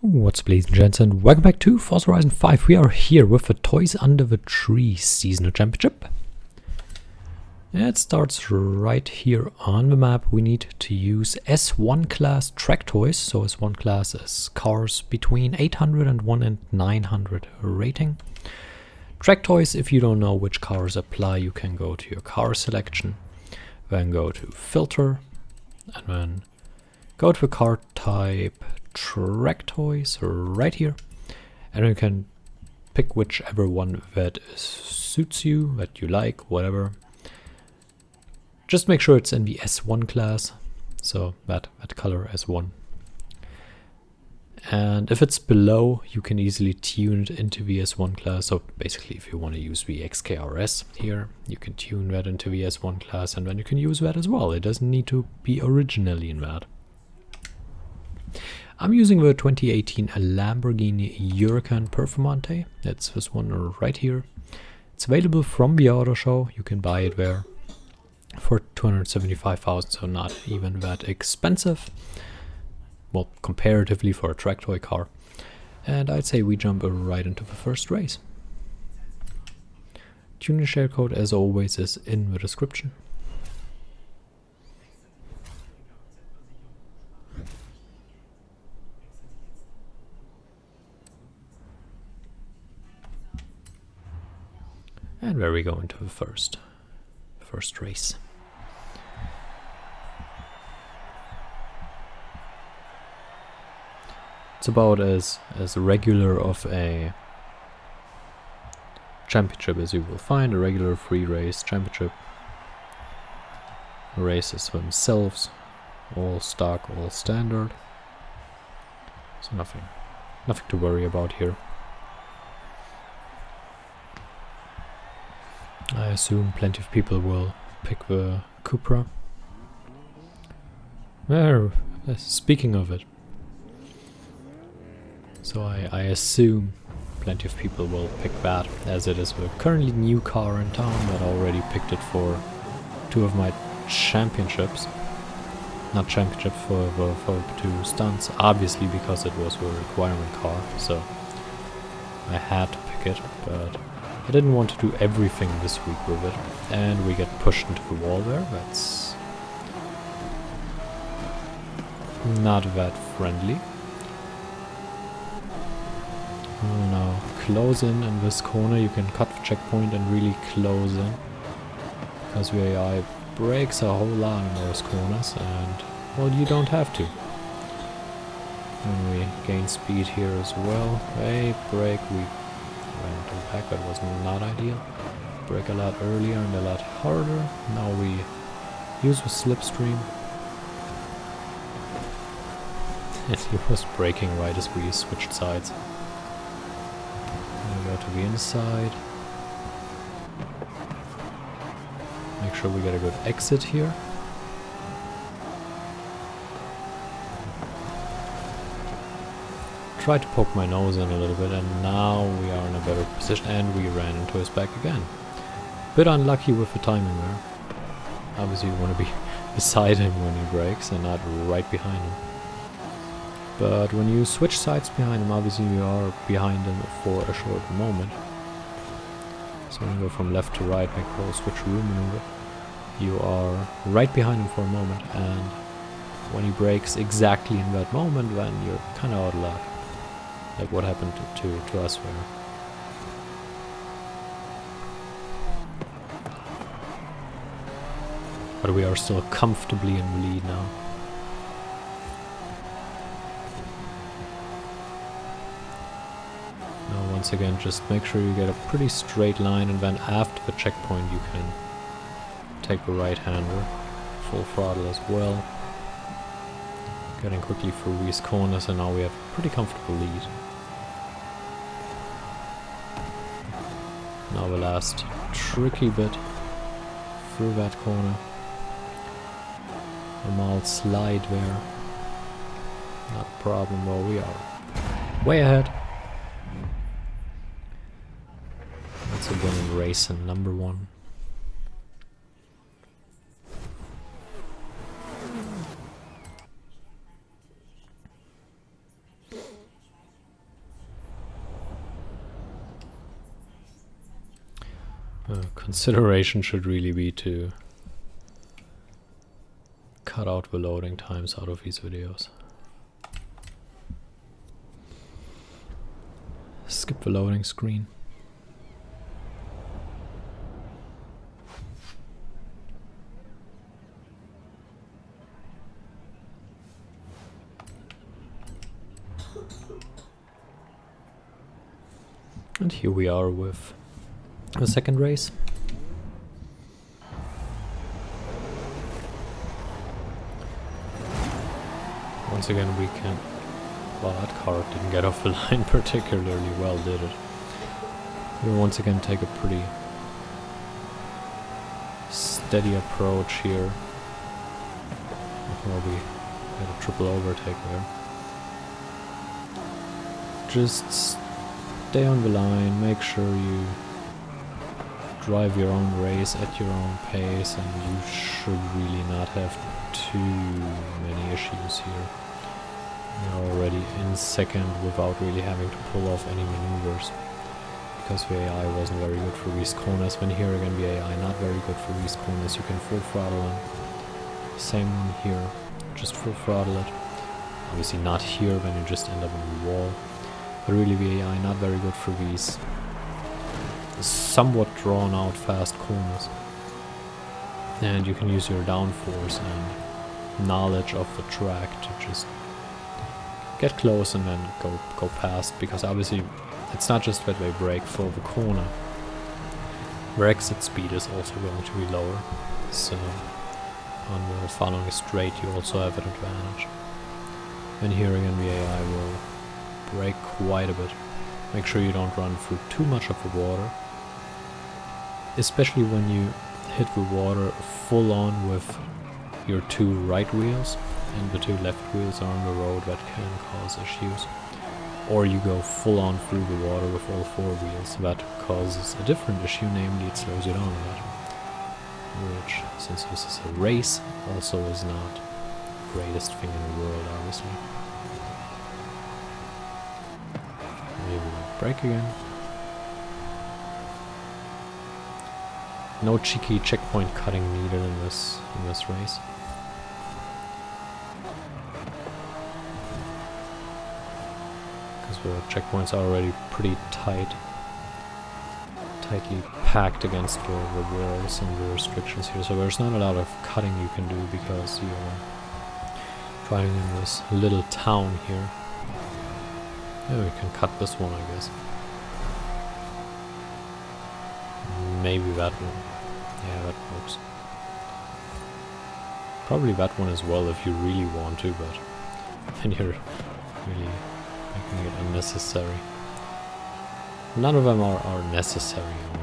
What's up, ladies and gents, and welcome back to Forza Horizon 5. We are here with the Toys Under the Tree Seasonal Championship. It starts right here on the map. We need to use S1 class track toys. So S1 class is cars between 801 and 900 rating. Track toys, if you don't know which cars apply, you can go to your car selection, then go to filter, and then go to the car type track toys right here, and you can pick whichever one that suits you, that you like, whatever. Just make sure it's in the S1 class, so that color S1. And if it's below, you can easily tune it into the S1 class. So basically, if you want to use the XKRS here, you can tune that into the S1 class, and then you can use that as well. It doesn't need to be originally in that. I'm using the 2018 Lamborghini Huracan Performante. That's this one right here. It's available from the auto show. You can buy it there for 275,000, so not even that expensive. Well, comparatively for a track toy car. And I'd say we jump right into the first race. Tuning share code, as always, is in the description. And there we go into the first race. It's about as regular of a championship as you will find, a regular free race championship. Races themselves, all stock, all standard. So nothing to worry about here. I assume plenty of people will pick the Cupra. There, speaking of it. So I assume plenty of people will pick that, as it is the currently new car in town, but I already picked it for two of my championships. Not championship, for two stunts, obviously because it was a requirement car, so I had to pick it, but I didn't want to do everything this week with it, and we get pushed into the wall there. That's not that friendly. We'll now close in this corner. You can cut the checkpoint and really close in, because the AI brakes a whole lot in those corners, and well, you don't have to. And we gain speed here as well. Hey, brake, we went to the back, that was not ideal. Brake a lot earlier and a lot harder. Now we use the slipstream. And he was braking right as we switched sides. And we go to the inside. Make sure we get a good exit here. Tried to poke my nose in a little bit, and now we are in a better position, and we ran into his back again. Bit unlucky with the timing there. Obviously you want to be beside him when he brakes and not right behind him. But when you switch sides behind him, obviously you are behind him for a short moment. So when you go from left to right, make a whole switch room maneuver, you are right behind him for a moment, and when he brakes exactly in that moment, then you're kind of out of luck. Like what happened to us there. But we are still comfortably in the lead now. Now once again, just make sure you get a pretty straight line, and then after the checkpoint you can take the right-hander. Full throttle as well. Getting quickly through these corners, and now we have a pretty comfortable lead. Now the last tricky bit through that corner. A mild slide there. Not a problem though, we are way ahead. That's a winning race and number one. Consideration should really be to cut out the loading times out of these videos. Skip the loading screen. And here we are with the second race. Once again we can... Well, that car didn't get off the line particularly well, did it? We'll once again take a pretty steady approach here. Before we get a triple overtake there. Just stay on the line, make sure you drive your own race at your own pace, and you should really not have too many issues here. You're already in second without really having to pull off any maneuvers, because the AI wasn't very good for these corners. When here again the AI not very good for these corners, you can full throttle in. Same one here, just full throttle it. Obviously not here, then you just end up on the wall. But really the AI not very good for these somewhat drawn out fast corners. And you can use your downforce and knowledge of the track to just get close and then go past, because obviously it's not just that they brake for the corner. Their exit speed is also going to be lower, so on the following a straight you also have an advantage. And here again the AI will brake quite a bit. Make sure you don't run through too much of the water, especially when you hit the water full on with your two right wheels and the two left wheels are on the road. That can cause issues. Or you go full on through the water with all four wheels. That causes a different issue, namely it slows you down a lot, which, since this is a race, also is not the greatest thing in the world, obviously. Maybe we'll brake again. No cheeky checkpoint cutting needed in this race. Because the checkpoints are already pretty tightly packed against the walls and the restrictions here, so there's not a lot of cutting you can do because you're driving in this little town here. Yeah, we can cut this one, I guess. Maybe that one. Yeah, that works. Probably that one as well if you really want to, but then you're really making it unnecessary. None of them are necessary or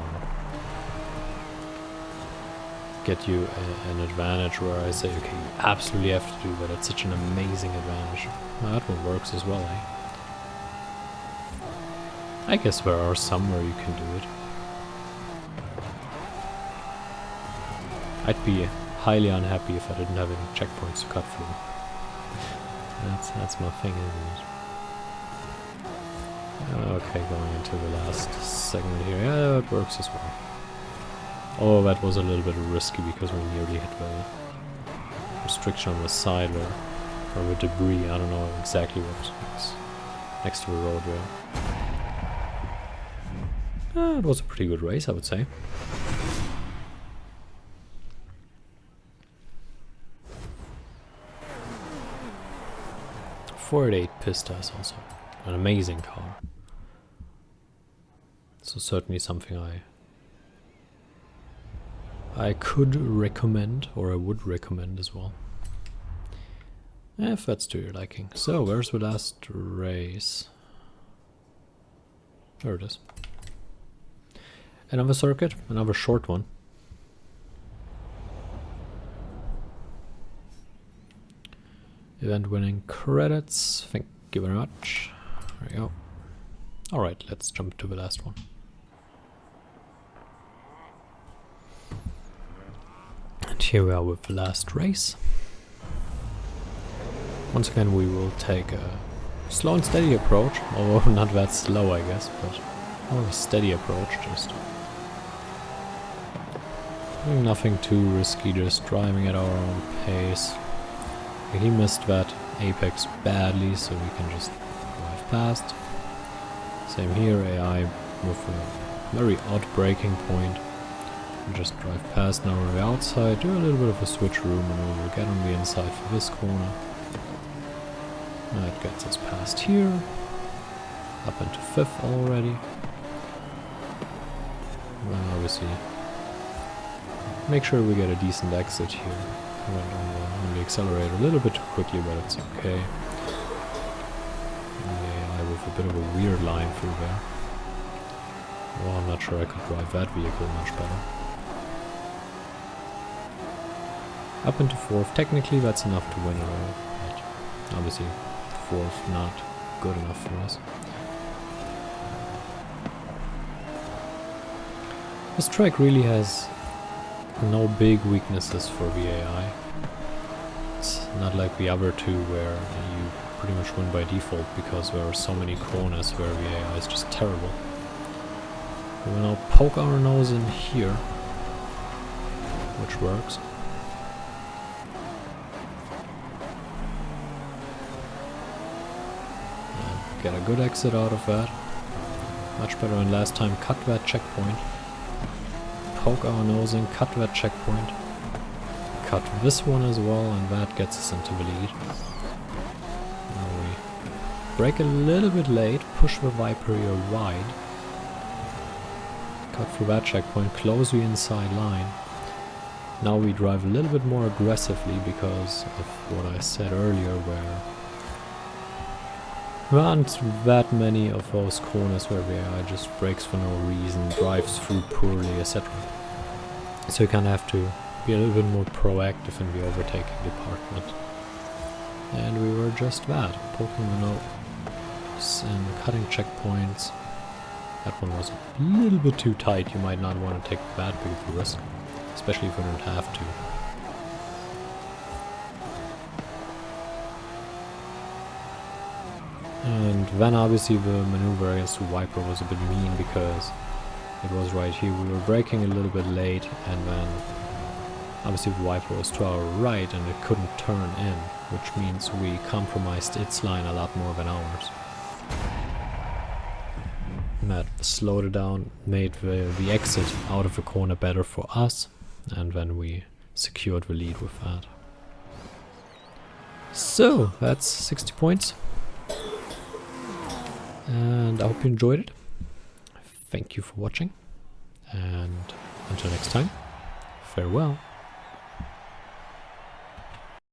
get you an advantage where I say, okay, you absolutely have to do that. It's such an amazing advantage. Well, that one works as well, eh? I guess there are some where you can do it. I'd be highly unhappy if I didn't have any checkpoints to cut through. That's my thing, isn't it? Okay, going into the last segment here. Yeah, that works as well. Oh, that was a little bit risky because we nearly hit the restriction on the side there. Or the debris, I don't know exactly what was next to the road there. It was a pretty good race, I would say. Ford 8 Pista is also an amazing car. So certainly something I could recommend, or I would recommend as well, if that's to your liking. So where's the last race? There it is. Another circuit, another short one. Event winning credits, thank you very much. There we go. Alright, let's jump to the last one. And here we are with the last race. Once again we will take a slow and steady approach, although not that slow I guess, but more of a steady approach, just Nothing too risky, just driving at our own pace. He missed that apex badly, so we can just drive past. Same here, AI with a very odd braking point. We just drive past now on the outside, do a little bit of a switcheroo maneuver, get on the inside for this corner. That gets us past here. Up into 5th already. Then obviously make sure we get a decent exit here. I went on the accelerator a little bit too quickly, but it's okay. AI with a bit of a weird line through there. Well, I'm not sure I could drive that vehicle much better. Up into 4th. Technically that's enough to win it all, but obviously 4th not good enough for us. This track really has no big weaknesses for the AI. It's not like the other two where you pretty much win by default because there are so many corners where the AI is just terrible. We will now poke our nose in here, which works. And get a good exit out of that. Much better than last time. Cut that checkpoint. Poke our nose in, cut that checkpoint. Cut this one as well, and that gets us into the lead. Now we brake a little bit late, push the Viper here wide. Cut through that checkpoint, close the inside line. Now we drive a little bit more aggressively because of what I said earlier, where there aren't that many of those corners where the AI just brakes for no reason, drives through poorly, etc. So you kind of have to be a little bit more proactive in the overtaking department. And we were just that, poking the nose and cutting checkpoints. That one was a little bit too tight, you might not want to take that big of a risk, especially if you don't have to. And then obviously the maneuver against the Viper was a bit mean because it was right here, we were braking a little bit late, and then obviously the Viper was to our right and it couldn't turn in, which means we compromised its line a lot more than ours. And that slowed it down, made the exit out of the corner better for us, and then we secured the lead with that. So, that's 60 points. And I hope you enjoyed it. Thank you for watching, and until next time, farewell.